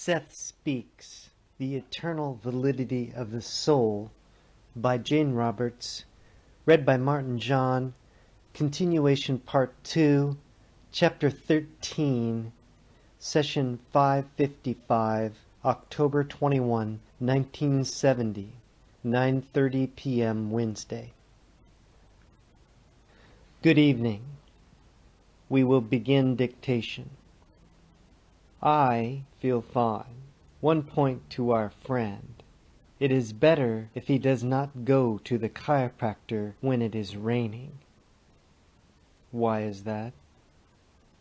SETH Speaks, The Eternal Validity of the Soul by Jane Roberts, read by Martin John, continuation part 2, chapter 13, session 555, October 21, 1970, 9:30 p.m. Wednesday. Good evening. We will begin dictation. I feel fine. One point to our friend. It is better if he does not go to the chiropractor when it is raining. Why is that?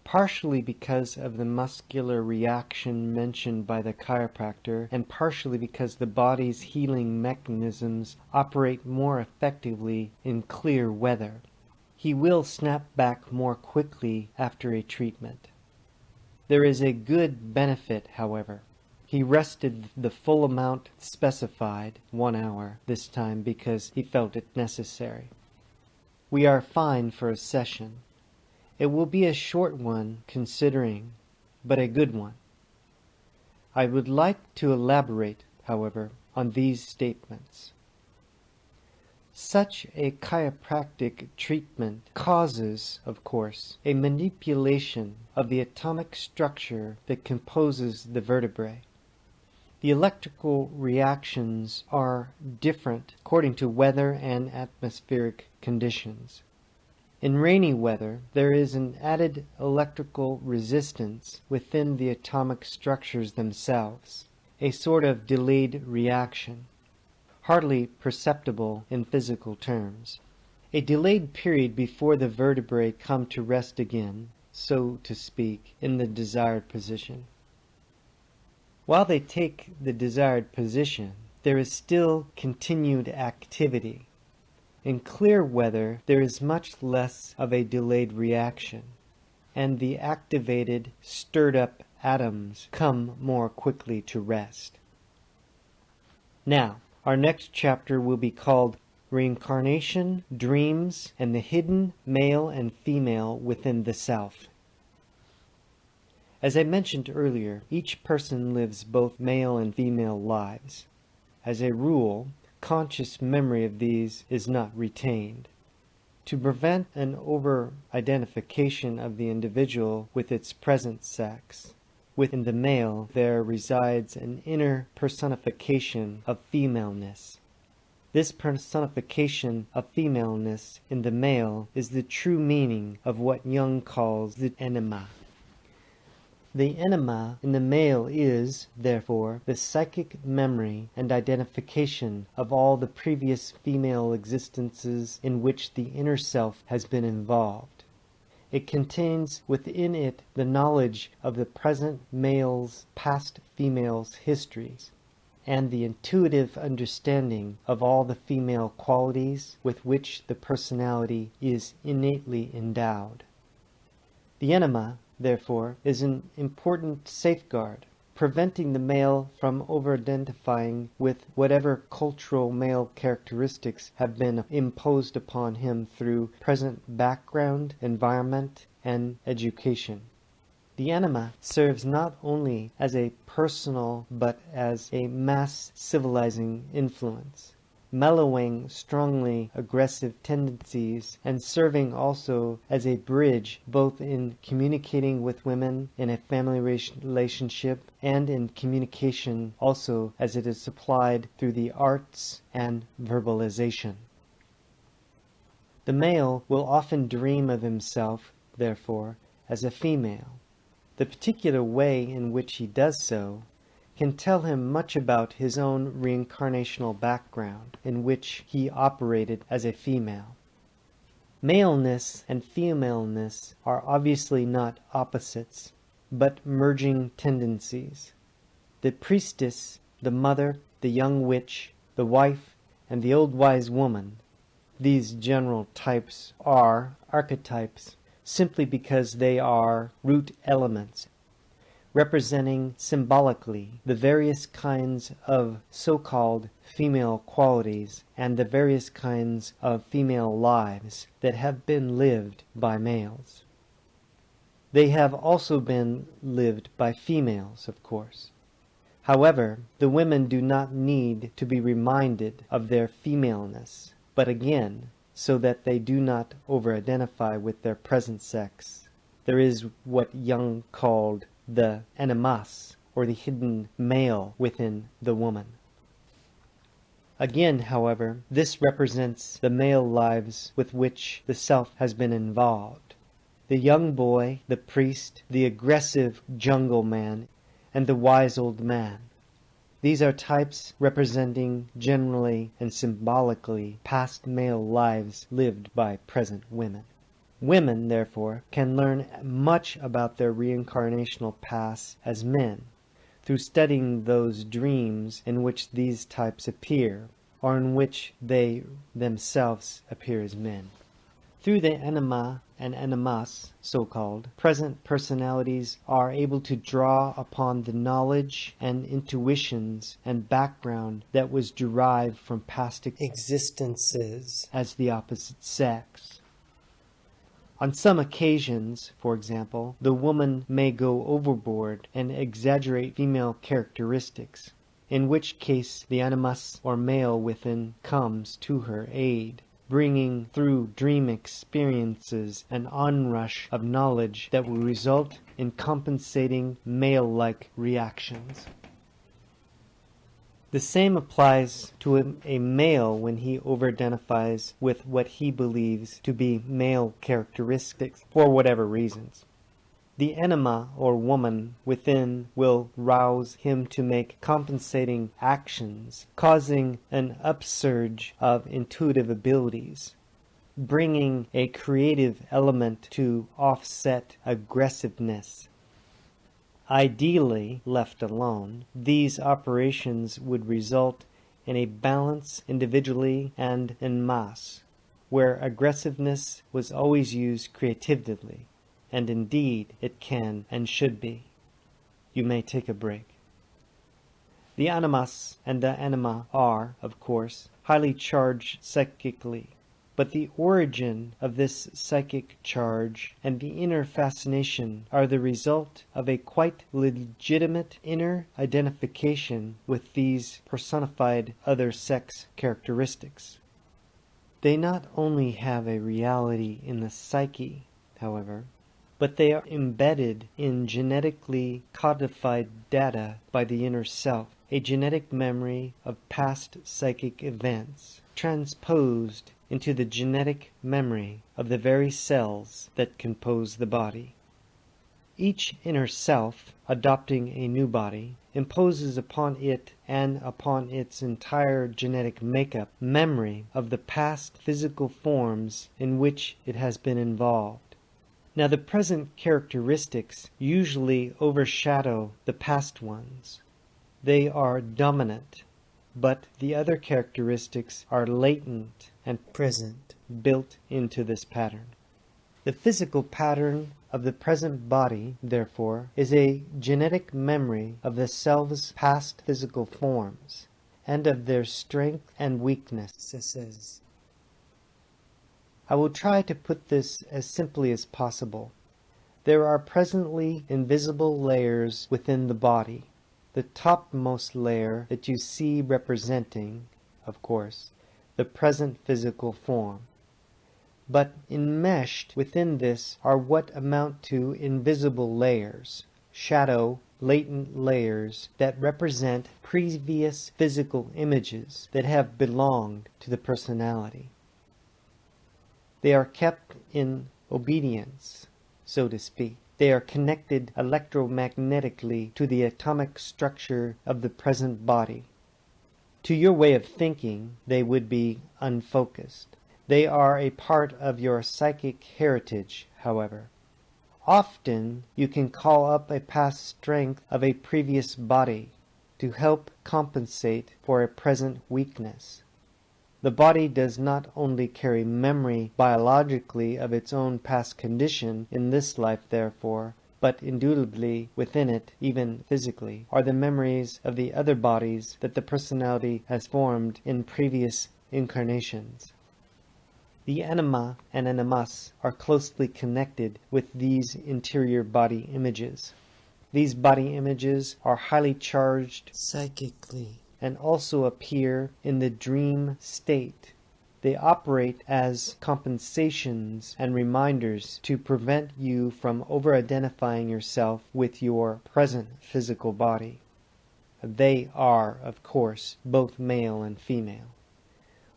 Partially because of the muscular reaction mentioned by the chiropractor, and partially because the body's healing mechanisms operate more effectively in clear weather. He will snap back more quickly after a treatment. There is a good benefit, however. He rested the full amount specified, 1 hour, this time because he felt it necessary. We are fine for a session. It will be a short one, considering, but a good one. I would like to elaborate, however, on these statements. Such a chiropractic treatment causes, of course, a manipulation of the atomic structure that composes the vertebrae. The electrical reactions are different according to weather and atmospheric conditions. In rainy weather, there is an added electrical resistance within the atomic structures themselves, a sort of delayed reaction, hardly perceptible in physical terms. A delayed period before the vertebrae come to rest again, so to speak, in the desired position. While they take the desired position, there is still continued activity. In clear weather, there is much less of a delayed reaction, and the activated, stirred-up atoms come more quickly to rest. Now, our next chapter will be called Reincarnation, Dreams, and the Hidden Male and Female Within the Self. As I mentioned earlier, each person lives both male and female lives. As a rule, conscious memory of these is not retained. To prevent an over-identification of the individual with its present sex, within the male there resides an inner personification of femaleness. This personification of femaleness in the male is the true meaning of what Jung calls the enema. The enema in the male is, therefore, the psychic memory and identification of all the previous female existences in which the inner self has been involved. It contains within it the knowledge of the present male's past female's histories, and the intuitive understanding of all the female qualities with which the personality is innately endowed. The enema, therefore, is an important safeguard, preventing the male from over-identifying with whatever cultural male characteristics have been imposed upon him through present background, environment, and education. The enema serves not only as a personal but as a mass civilizing influence, mellowing strongly aggressive tendencies and serving also as a bridge both in communicating with women in a family relationship and in communication also as it is supplied through the arts and verbalization. The male will often dream of himself, therefore, as a female. The particular way in which he does so can tell him much about his own reincarnational background in which he operated as a female. Maleness and femaleness are obviously not opposites, but merging tendencies. The priestess, the mother, the young witch, the wife, and the old wise woman, these general types are archetypes simply because they are root elements, representing symbolically the various kinds of so-called female qualities and the various kinds of female lives that have been lived by males. They have also been lived by females, of course. However, the women do not need to be reminded of their femaleness, but again, so that they do not over-identify with their present sex, there is what Jung called the animus, or the hidden male within the woman. Again, however, this represents the male lives with which the self has been involved. The young boy, the priest, the aggressive jungle man, and the wise old man. These are types representing generally and symbolically past male lives lived by present women. Women, therefore, can learn much about their reincarnational past as men through studying those dreams in which these types appear, or in which they themselves appear as men. Through the anima and animus, so-called, present personalities are able to draw upon the knowledge and intuitions and background that was derived from past existences as the opposite sex. On some occasions, for example, the woman may go overboard and exaggerate female characteristics, in which case the animus or male within comes to her aid, bringing through dream experiences an onrush of knowledge that will result in compensating male-like reactions. The same applies to a male when he over-identifies with what he believes to be male characteristics for whatever reasons. The anima or woman within will rouse him to make compensating actions, causing an upsurge of intuitive abilities, bringing a creative element to offset aggressiveness. Ideally, left alone, these operations would result in a balance individually and en masse, where aggressiveness was always used creatively, and indeed it can and should be. You may take a break. The animus and the anima are, of course, highly charged psychically, but the origin of this psychic charge and the inner fascination are the result of a quite legitimate inner identification with these personified other sex characteristics. They not only have a reality in the psyche, however, but they are embedded in genetically codified data by the inner self, a genetic memory of past psychic events, transposed into the genetic memory of the very cells that compose the body. Each inner self, adopting a new body, imposes upon it and upon its entire genetic makeup memory of the past physical forms in which it has been involved. Now, the present characteristics usually overshadow the past ones. They are dominant, but the other characteristics are latent and present, built into this pattern. The physical pattern of the present body, therefore, is a genetic memory of the self's past physical forms, and of their strength and weaknesses. I will try to put this as simply as possible. There are presently invisible layers within the body. The topmost layer that you see representing, of course, the present physical form. But enmeshed within this are what amount to invisible layers, shadow, latent layers that represent previous physical images that have belonged to the personality. They are kept in obedience, so to speak. They are connected electromagnetically to the atomic structure of the present body. To your way of thinking, they would be unfocused. They are a part of your psychic heritage, however. Often you can call up a past strength of a previous body to help compensate for a present weakness. The body does not only carry memory biologically of its own past condition in this life, therefore, but indubitably within it, even physically, are the memories of the other bodies that the personality has formed in previous incarnations. The anima and animus are closely connected with these interior body images. These body images are highly charged psychically and also appear in the dream state. They operate as compensations and reminders to prevent you from over-identifying yourself with your present physical body. They are, of course, both male and female.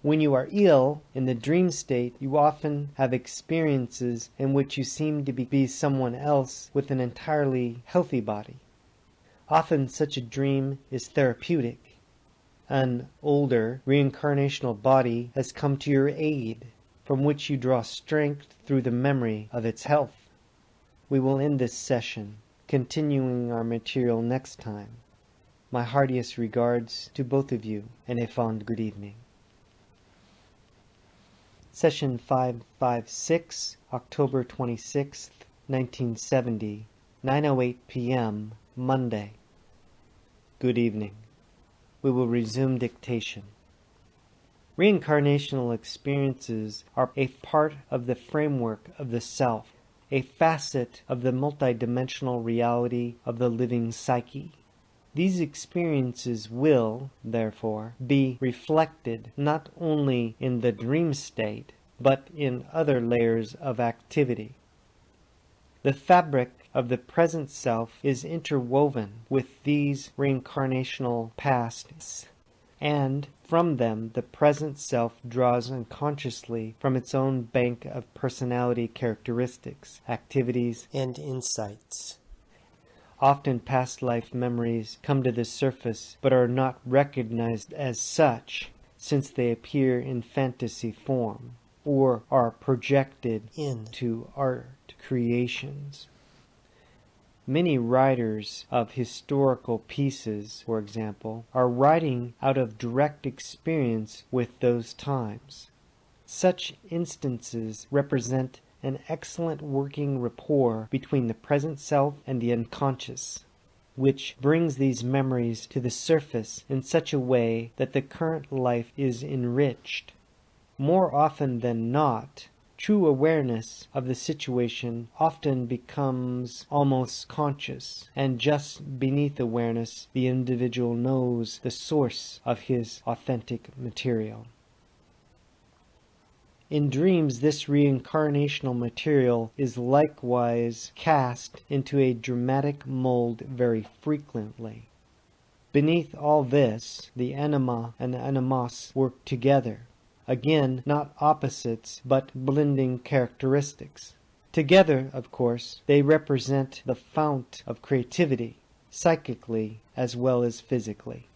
When you are ill, in the dream state, you often have experiences in which you seem to be someone else with an entirely healthy body. Often such a dream is therapeutic. An older, reincarnational body has come to your aid, from which you draw strength through the memory of its health. We will end this session, continuing our material next time. My heartiest regards to both of you, and a fond good evening. Session 556, October 26th, 1970, 9:08 p.m., Monday. Good evening. We will resume dictation. Reincarnational experiences are a part of the framework of the self, a facet of the multidimensional reality of the living psyche. These experiences will, therefore, be reflected not only in the dream state, but in other layers of activity. The fabric of the present self is interwoven with these reincarnational pasts, and from them the present self draws unconsciously from its own bank of personality characteristics, activities, and insights. Often past life memories come to the surface but are not recognized as such, since they appear in fantasy form or are projected into art creations. Many writers of historical pieces, for example, are writing out of direct experience with those times. Such instances represent an excellent working rapport between the present self and the unconscious, which brings these memories to the surface in such a way that the current life is enriched. More often than not, true awareness of the situation often becomes almost conscious, and just beneath awareness the individual knows the source of his authentic material. In dreams, this reincarnational material is likewise cast into a dramatic mold very frequently. Beneath all this, the anima and the animus work together. Again, not opposites, but blending characteristics. Together, of course, they represent the fount of creativity, psychically as well as physically.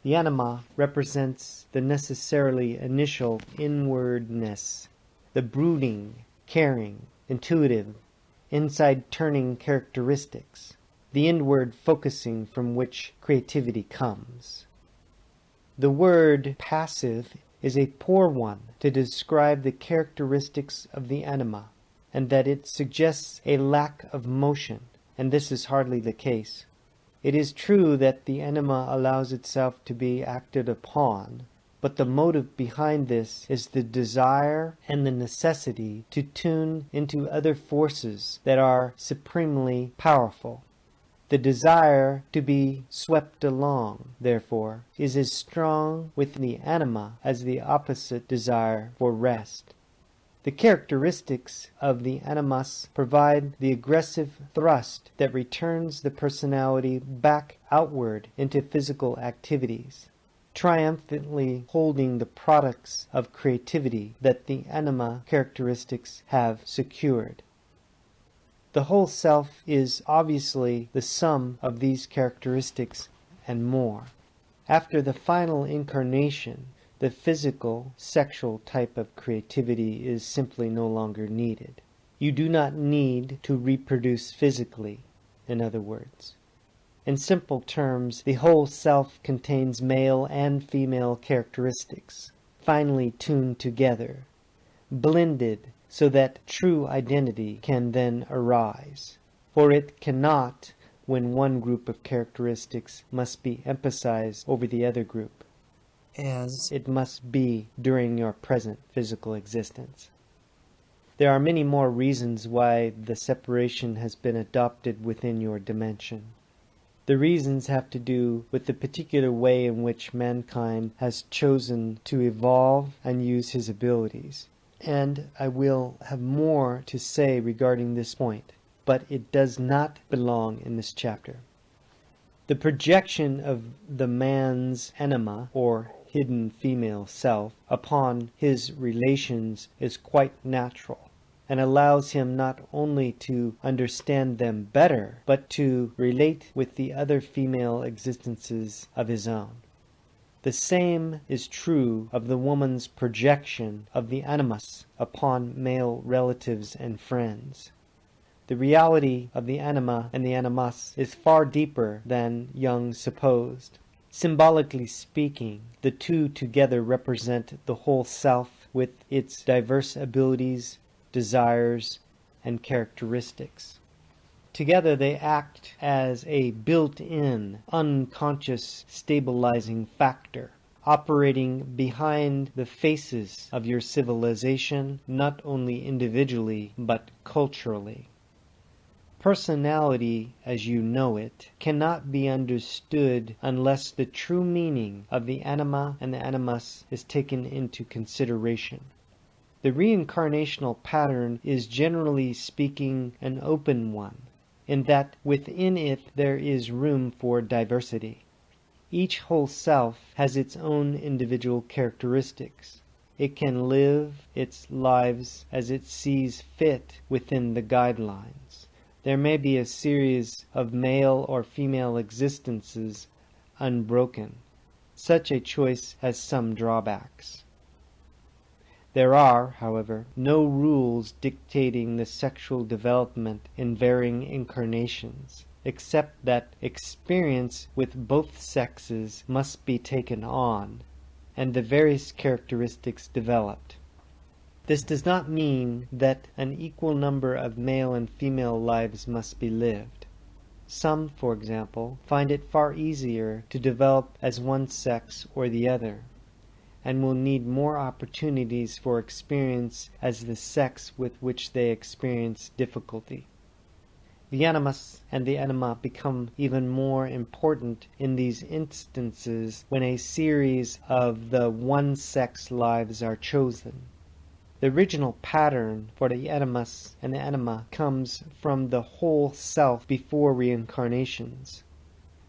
The anima represents the necessarily initial inwardness, the brooding, caring, intuitive, inside-turning characteristics, the inward focusing from which creativity comes. The word passive is a poor one to describe the characteristics of the anima, and that it suggests a lack of motion, and this is hardly the case. It is true that the anima allows itself to be acted upon, but the motive behind this is the desire and the necessity to tune into other forces that are supremely powerful. The desire to be swept along, therefore, is as strong within the anima as the opposite desire for rest. The characteristics of the animus provide the aggressive thrust that returns the personality back outward into physical activities, triumphantly holding the products of creativity that the anima characteristics have secured. The whole self is obviously the sum of these characteristics and more. After the final incarnation, the physical, sexual type of creativity is simply no longer needed. You do not need to reproduce physically, in other words. In simple terms, the whole self contains male and female characteristics, finely tuned together, blended so that true identity can then arise. For it cannot when one group of characteristics must be emphasized over the other group, as it must be during your present physical existence. There are many more reasons why the separation has been adopted within your dimension. The reasons have to do with the particular way in which mankind has chosen to evolve and use his abilities. And I will have more to say regarding this point, but it does not belong in this chapter. The projection of the man's anima, or hidden female self, upon his relations is quite natural, and allows him not only to understand them better, but to relate with the other female existences of his own. The same is true of the woman's projection of the animus upon male relatives and friends. The reality of the anima and the animus is far deeper than Jung supposed. Symbolically speaking, the two together represent the whole self with its diverse abilities, desires, and characteristics. Together they act as a built-in, unconscious stabilizing factor, operating behind the faces of your civilization, not only individually, but culturally. Personality, as you know it, cannot be understood unless the true meaning of the anima and the animus is taken into consideration. The reincarnational pattern is generally speaking an open one, in that within it there is room for diversity. Each whole self has its own individual characteristics. It can live its lives as it sees fit within the guidelines. There may be a series of male or female existences unbroken. Such a choice has some drawbacks. There are, however, no rules dictating the sexual development in varying incarnations, except that experience with both sexes must be taken on, and the various characteristics developed. This does not mean that an equal number of male and female lives must be lived. Some, for example, find it far easier to develop as one sex or the other, and will need more opportunities for experience as the sex with which they experience difficulty. The animus and the anima become even more important in these instances when a series of the one-sex lives are chosen. The original pattern for the animus and the anima comes from the whole self before reincarnations.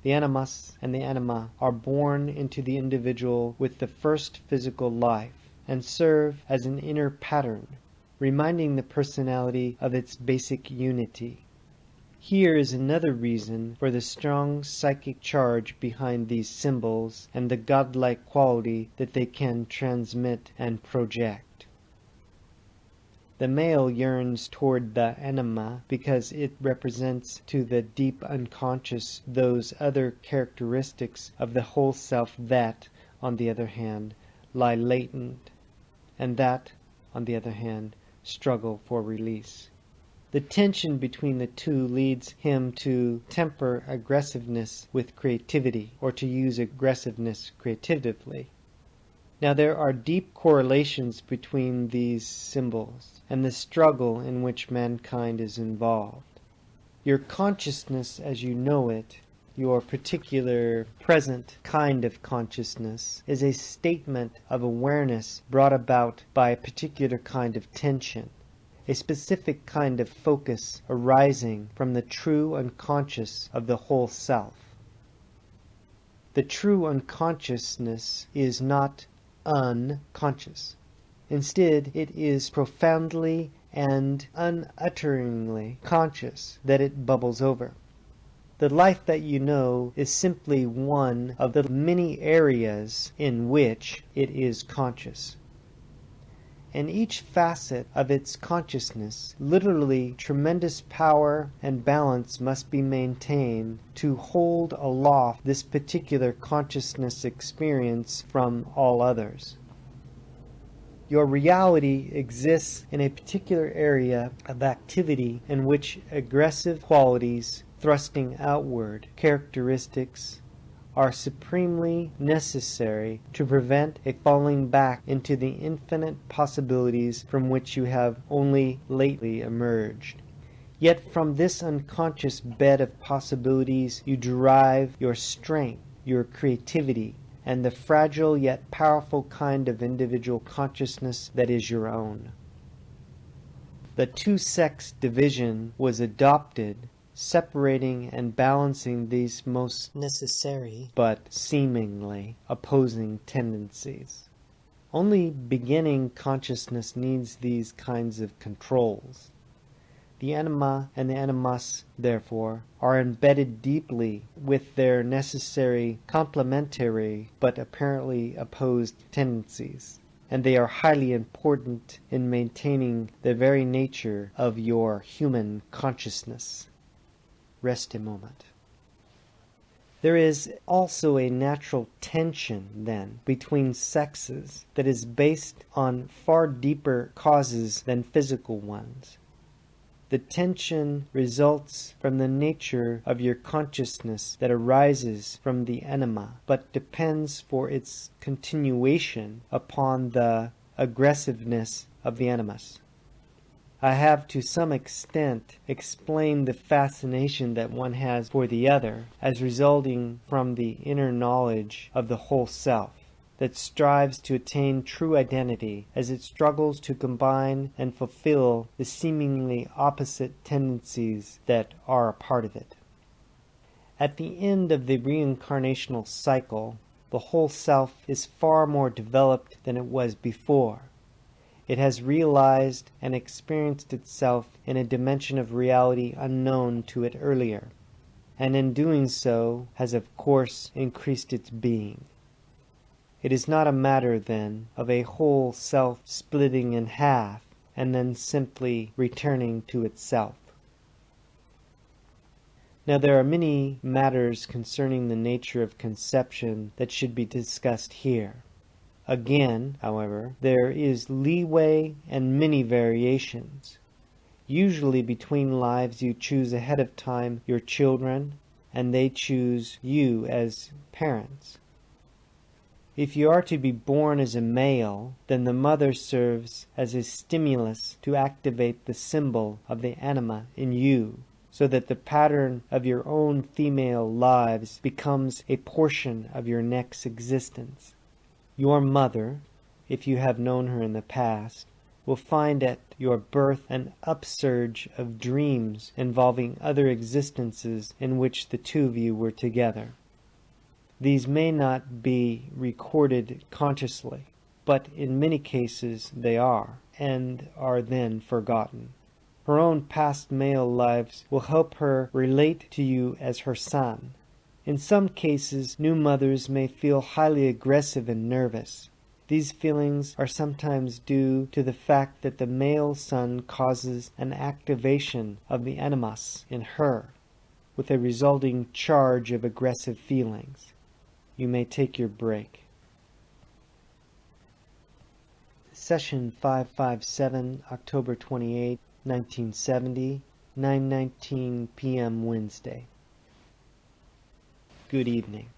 The animus and the anima are born into the individual with the first physical life and serve as an inner pattern, reminding the personality of its basic unity. Here is another reason for the strong psychic charge behind these symbols and the godlike quality that they can transmit and project. The male yearns toward the anima because it represents to the deep unconscious those other characteristics of the whole self that, on the other hand, lie latent, and that, on the other hand, struggle for release. The tension between the two leads him to temper aggressiveness with creativity, or to use aggressiveness creatively. Now there are deep correlations between these symbols and the struggle in which mankind is involved. Your consciousness as you know it, your particular present kind of consciousness, is a statement of awareness brought about by a particular kind of tension, a specific kind of focus arising from the true unconscious of the whole self. The true unconsciousness is not unconscious. Instead, it is profoundly and unutteringly conscious that it bubbles over. The life that you know is simply one of the many areas in which it is conscious. In each facet of its consciousness, literally tremendous power and balance must be maintained to hold aloft this particular consciousness experience from all others. Your reality exists in a particular area of activity in which aggressive qualities, thrusting outward characteristics, are supremely necessary to prevent a falling back into the infinite possibilities from which you have only lately emerged. Yet from this unconscious bed of possibilities you derive your strength, your creativity, and the fragile yet powerful kind of individual consciousness that is your own. The two-sex division was adopted, separating and balancing these most necessary but seemingly opposing tendencies. Only beginning consciousness needs these kinds of controls. The anima and the animus, therefore, are embedded deeply with their necessary complementary but apparently opposed tendencies, and they are highly important in maintaining the very nature of your human consciousness. Rest a moment. There is also a natural tension, then, between sexes that is based on far deeper causes than physical ones. The tension results from the nature of your consciousness that arises from the anima, but depends for its continuation upon the aggressiveness of the animus. I have to some extent explained the fascination that one has for the other as resulting from the inner knowledge of the whole self, that strives to attain true identity as it struggles to combine and fulfill the seemingly opposite tendencies that are a part of it. At the end of the reincarnational cycle, the whole self is far more developed than it was before. It has realized and experienced itself in a dimension of reality unknown to it earlier, and in doing so has of course increased its being. It is not a matter, then, of a whole self splitting in half and then simply returning to itself. Now there are many matters concerning the nature of conception that should be discussed here. Again, however, there is leeway and many variations. Usually between lives you choose ahead of time your children, and they choose you as parents. If you are to be born as a male, then the mother serves as a stimulus to activate the symbol of the anima in you, so that the pattern of your own female lives becomes a portion of your next existence. Your mother, if you have known her in the past, will find at your birth an upsurge of dreams involving other existences in which the two of you were together. These may not be recorded consciously, but in many cases they are, and are then forgotten. Her own past male lives will help her relate to you as her son. In some cases, new mothers may feel highly aggressive and nervous. These feelings are sometimes due to the fact that the male son causes an activation of the animus in her, with a resulting charge of aggressive feelings. You may take your break. Session 557, October 28, 1970, 9:19 p.m. Wednesday. Good evening.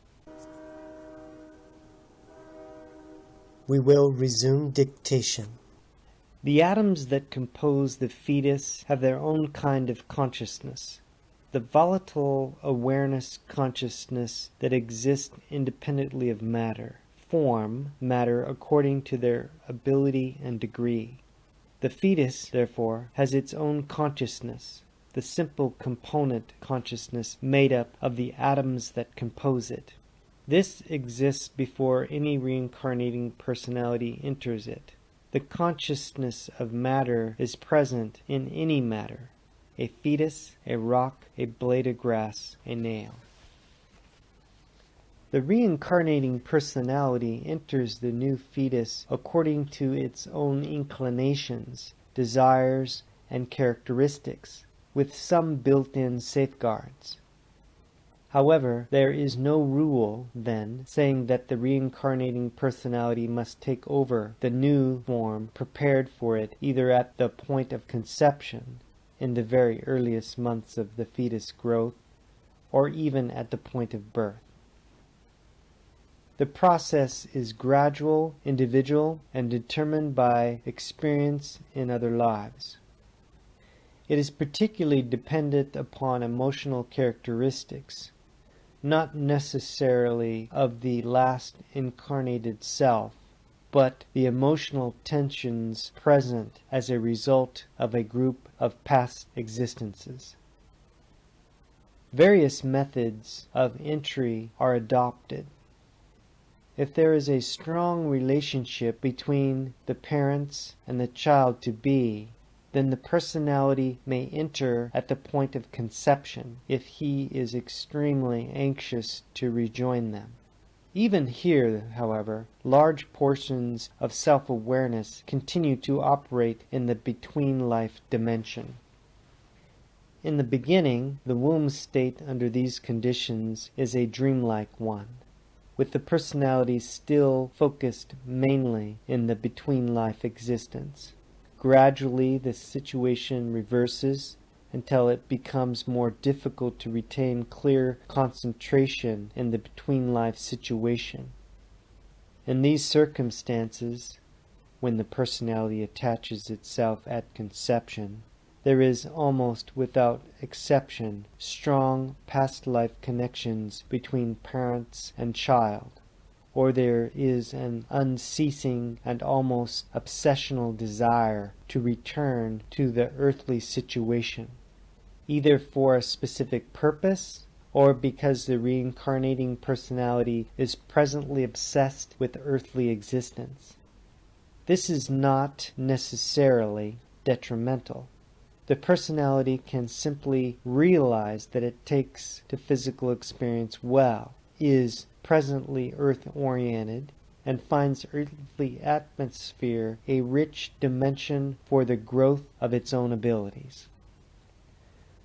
We will resume dictation. The atoms that compose the fetus have their own kind of consciousness. The volatile awareness consciousness that exists independently of matter, form matter according to their ability and degree. The fetus, therefore, has its own consciousness, the simple component consciousness made up of the atoms that compose it. This exists before any reincarnating personality enters it. The consciousness of matter is present in any matter, a fetus, a rock, a blade of grass, a nail. The reincarnating personality enters the new fetus according to its own inclinations, desires, and characteristics, with some built-in safeguards. However, there is no rule, then, saying that the reincarnating personality must take over the new form prepared for it either at the point of conception, in the very earliest months of the fetus growth, or even at the point of birth. The process is gradual, individual, and determined by experience in other lives. It is particularly dependent upon emotional characteristics, not necessarily of the last incarnated self, but the emotional tensions present as a result of a group of past existences. Various methods of entry are adopted. If there is a strong relationship between the parents and the child-to-be, then the personality may enter at the point of conception if he is extremely anxious to rejoin them. Even here, however, large portions of self-awareness continue to operate in the between-life dimension. In the beginning, the womb state under these conditions is a dreamlike one, with the personality still focused mainly in the between-life existence. Gradually, the situation reverses until it becomes more difficult to retain clear concentration in the between-life situation. In these circumstances, when the personality attaches itself at conception, there is almost without exception strong past life connections between parents and child, or there is an unceasing and almost obsessional desire to return to the earthly situation, either for a specific purpose or because the reincarnating personality is presently obsessed with earthly existence. This is not necessarily detrimental. The personality can simply realize that it takes to physical experience well, is presently earth-oriented, and finds earthly atmosphere a rich dimension for the growth of its own abilities.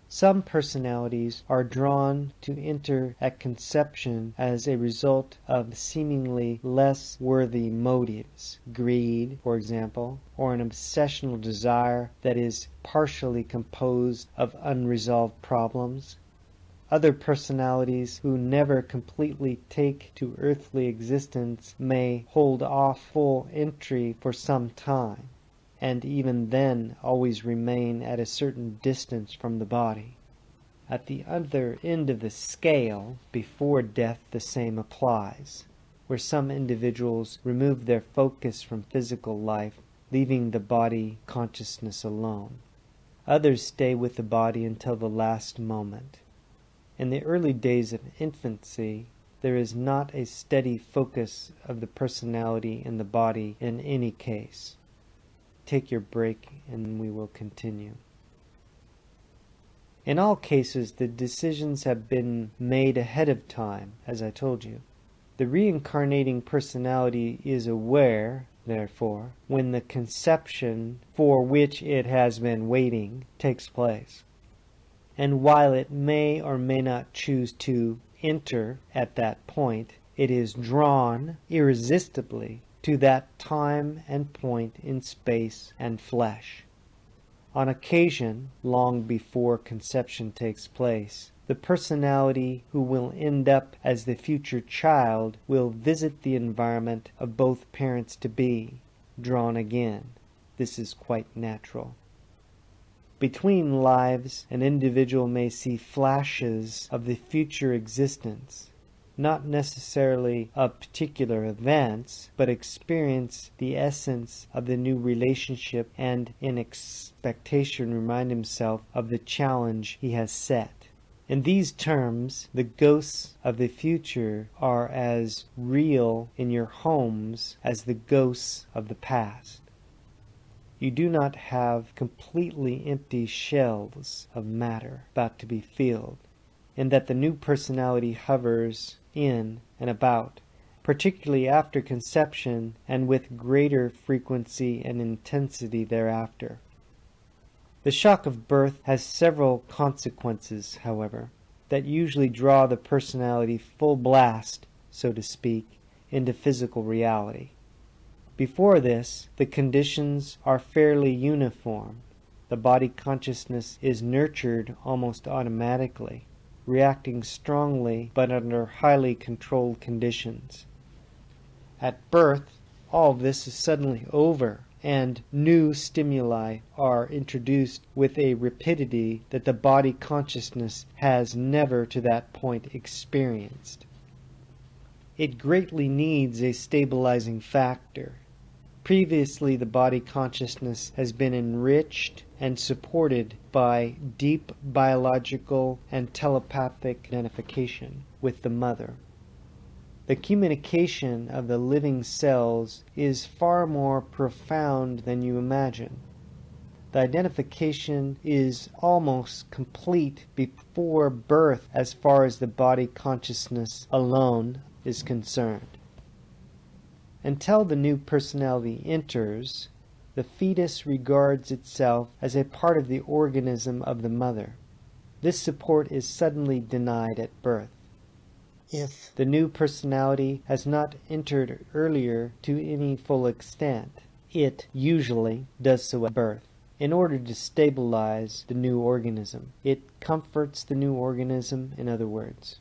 Some personalities are drawn to enter at conception as a result of seemingly less worthy motives, greed, for example, or an obsessional desire that is partially composed of unresolved problems. Other personalities who never completely take to earthly existence may hold off full entry for some time, and even then always remain at a certain distance from the body. At the other end of the scale, before death, the same applies, where some individuals remove their focus from physical life, leaving the body consciousness alone. Others stay with the body until the last moment. In the early days of infancy, there is not a steady focus of the personality in the body in any case. Take your break and we will continue. In all cases, the decisions have been made ahead of time, as I told you. The reincarnating personality is aware, therefore, when the conception for which it has been waiting takes place. And while it may or may not choose to enter at that point, it is drawn irresistibly to that time and point in space and flesh. On occasion, long before conception takes place, the personality who will end up as the future child will visit the environment of both parents-to-be, drawn again. This is quite natural. Between lives, an individual may see flashes of the future existence, not necessarily of particular events, but experience the essence of the new relationship and in expectation remind himself of the challenge he has set. In these terms, the ghosts of the future are as real in your homes as the ghosts of the past. You do not have completely empty shells of matter about to be filled, in that the new personality hovers in and about, particularly after conception and with greater frequency and intensity thereafter. The shock of birth has several consequences, however, that usually draw the personality full blast, so to speak, into physical reality. Before this, the conditions are fairly uniform. The body consciousness is nurtured almost automatically, reacting strongly but under highly controlled conditions. At birth, all this is suddenly over, and new stimuli are introduced with a rapidity that the body consciousness has never to that point experienced. It greatly needs a stabilizing factor. Previously, the body consciousness has been enriched and supported by deep biological and telepathic identification with the mother. The communication of the living cells is far more profound than you imagine. The identification is almost complete before birth as far as the body consciousness alone is concerned. Until the new personality enters, the fetus regards itself as a part of the organism of the mother. This support is suddenly denied at birth. If The new personality has not entered earlier to any full extent, it usually does so at birth. In order to stabilize the new organism, it comforts the new organism, in other words.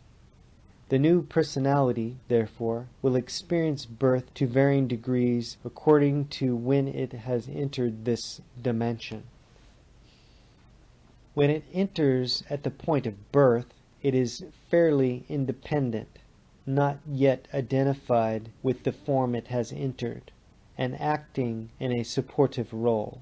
The new personality, therefore, will experience birth to varying degrees according to when it has entered this dimension. When it enters at the point of birth, it is fairly independent, not yet identified with the form it has entered, and acting in a supportive role.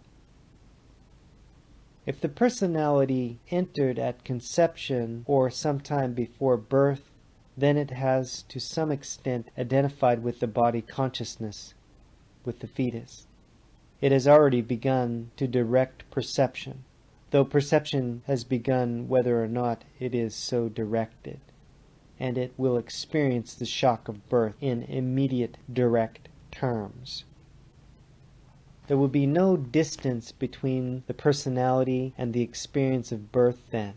If the personality entered at conception or sometime before birth, then it has to some extent identified with the body consciousness, with the fetus. It has already begun to direct perception, though perception has begun whether or not it is so directed, and it will experience the shock of birth in immediate direct terms. There will be no distance between the personality and the experience of birth then.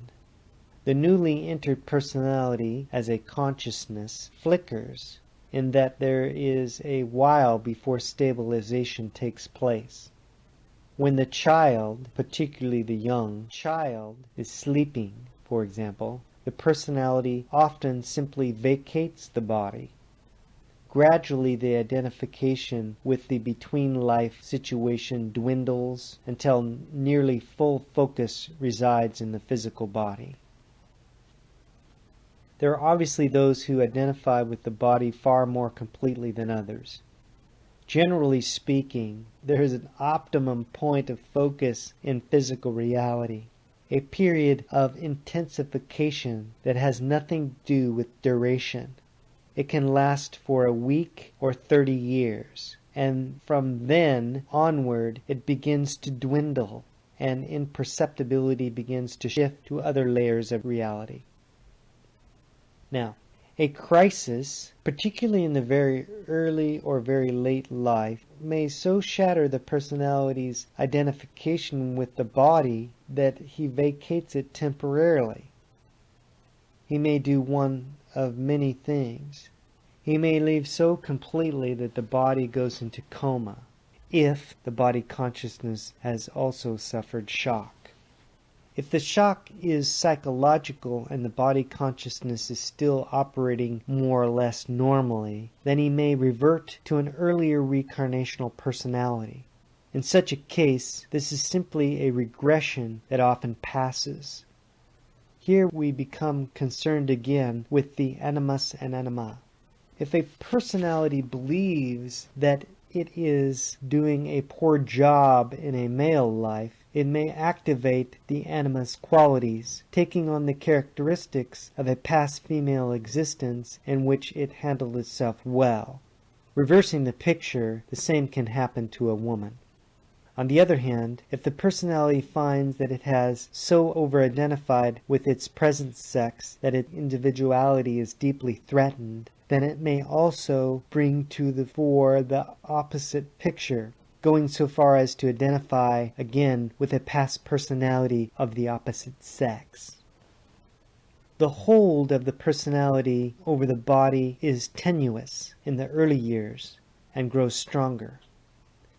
The newly entered personality as a consciousness flickers in that there is a while before stabilization takes place. When the child, particularly the young child, is sleeping, for example, the personality often simply vacates the body. Gradually the identification with the between-life situation dwindles until nearly full focus resides in the physical body. There are obviously those who identify with the body far more completely than others. Generally speaking, there is an optimum point of focus in physical reality, a period of intensification that has nothing to do with duration. It can last for a week or 30 years, and from then onward it begins to dwindle, and imperceptibility begins to shift to other layers of reality. Now, a crisis, particularly in the very early or very late life, may so shatter the personality's identification with the body that he vacates it temporarily. He may do one of many things. He may leave so completely that the body goes into coma, if the body consciousness has also suffered shock. If the shock is psychological and the body consciousness is still operating more or less normally, then he may revert to an earlier reincarnational personality. In such a case, this is simply a regression that often passes. Here we become concerned again with the animus and anima. If a personality believes that it is doing a poor job in a male life, it may activate the animus qualities, taking on the characteristics of a past female existence in which it handled itself well. Reversing the picture, the same can happen to a woman. On the other hand, if the personality finds that it has so over-identified with its present sex that its individuality is deeply threatened, then it may also bring to the fore the opposite picture, going so far as to identify again with a past personality of the opposite sex. The hold of the personality over the body is tenuous in the early years and grows stronger.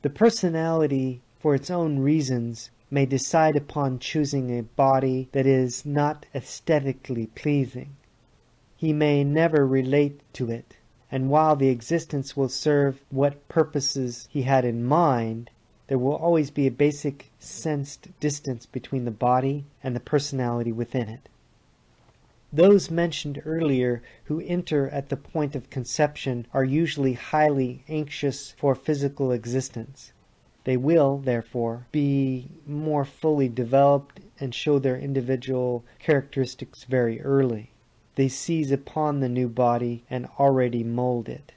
The personality, for its own reasons, may decide upon choosing a body that is not aesthetically pleasing. He may never relate to it, And while the existence will serve what purposes he had in mind, there will always be a basic sensed distance between the body and the personality within it. Those mentioned earlier who enter at the point of conception are usually highly anxious for physical existence. They will, therefore, be more fully developed and show their individual characteristics very early. They seize upon the new body and already mold it.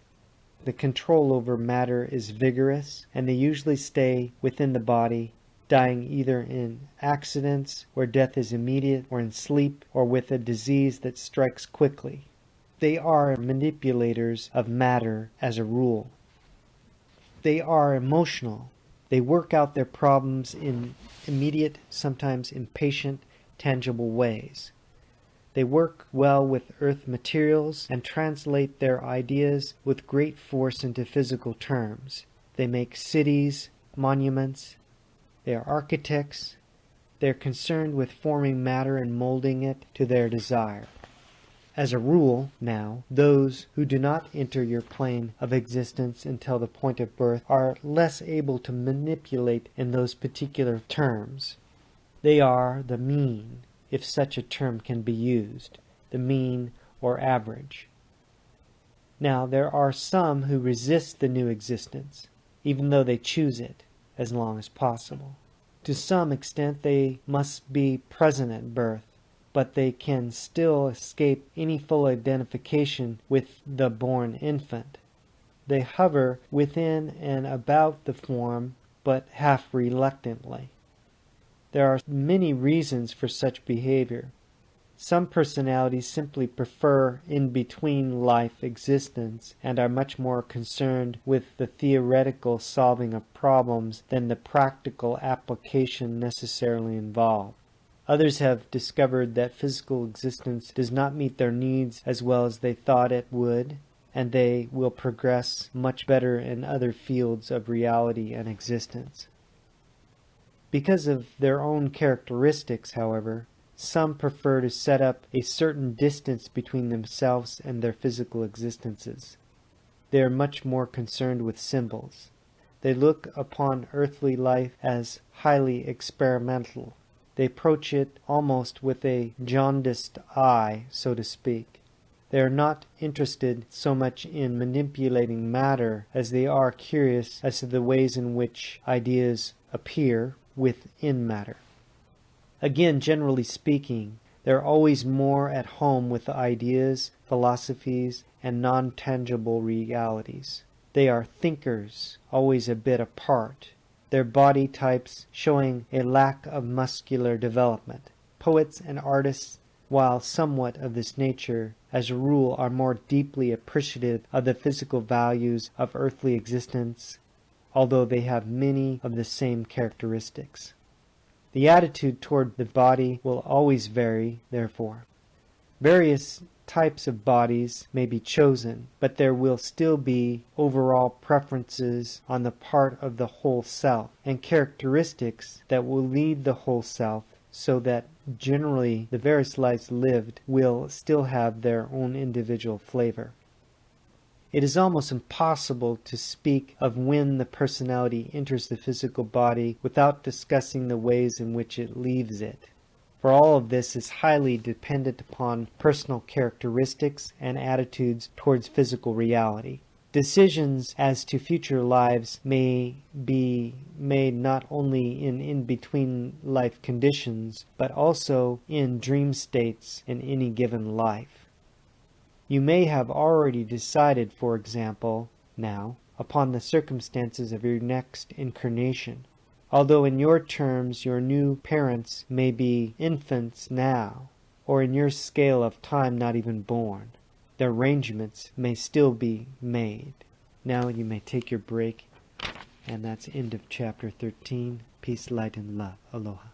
The control over matter is vigorous, and they usually stay within the body, dying either in accidents where death is immediate, or in sleep, or with a disease that strikes quickly. They are manipulators of matter as a rule. They are emotional. They work out their problems in immediate, sometimes impatient, tangible ways. They work well with earth materials and translate their ideas with great force into physical terms. They make cities, monuments. They are architects. They are concerned with forming matter and molding it to their desire. As a rule, now, those who do not enter your plane of existence until the point of birth are less able to manipulate in those particular terms. They are the mean, if such a term can be used, the mean or average. Now, there are some who resist the new existence, even though they choose it, as long as possible. To some extent they must be present at birth, but they can still escape any full identification with the born infant. They hover within and about the form, but half reluctantly. There are many reasons for such behavior. Some personalities simply prefer in-between life existence and are much more concerned with the theoretical solving of problems than the practical application necessarily involved. Others have discovered that physical existence does not meet their needs as well as they thought it would, and they will progress much better in other fields of reality and existence. Because of their own characteristics, however, some prefer to set up a certain distance between themselves and their physical existences. They are much more concerned with symbols. They look upon earthly life as highly experimental. They approach it almost with a jaundiced eye, so to speak. They are not interested so much in manipulating matter as they are curious as to the ways in which ideas appear within matter. Again, generally speaking, they are always more at home with ideas, philosophies, and non-tangible realities. They are thinkers, always a bit apart, their body types showing a lack of muscular development. Poets and artists, while somewhat of this nature, as a rule are more deeply appreciative of the physical values of earthly existence, although they have many of the same characteristics. The attitude toward the body will always vary, therefore. Various types of bodies may be chosen, but there will still be overall preferences on the part of the whole self, and characteristics that will lead the whole self, so that generally the various lives lived will still have their own individual flavor. It is almost impossible to speak of when the personality enters the physical body without discussing the ways in which it leaves it. For all of this is highly dependent upon personal characteristics and attitudes towards physical reality. Decisions as to future lives may be made not only in in-between life conditions, but also in dream states in any given life. You may have already decided, for example, now, upon the circumstances of your next incarnation, although in your terms your new parents may be infants now, or in your scale of time not even born. The arrangements may still be made. Now you may take your break, and that's end of chapter 13. Peace, light, and love. Aloha.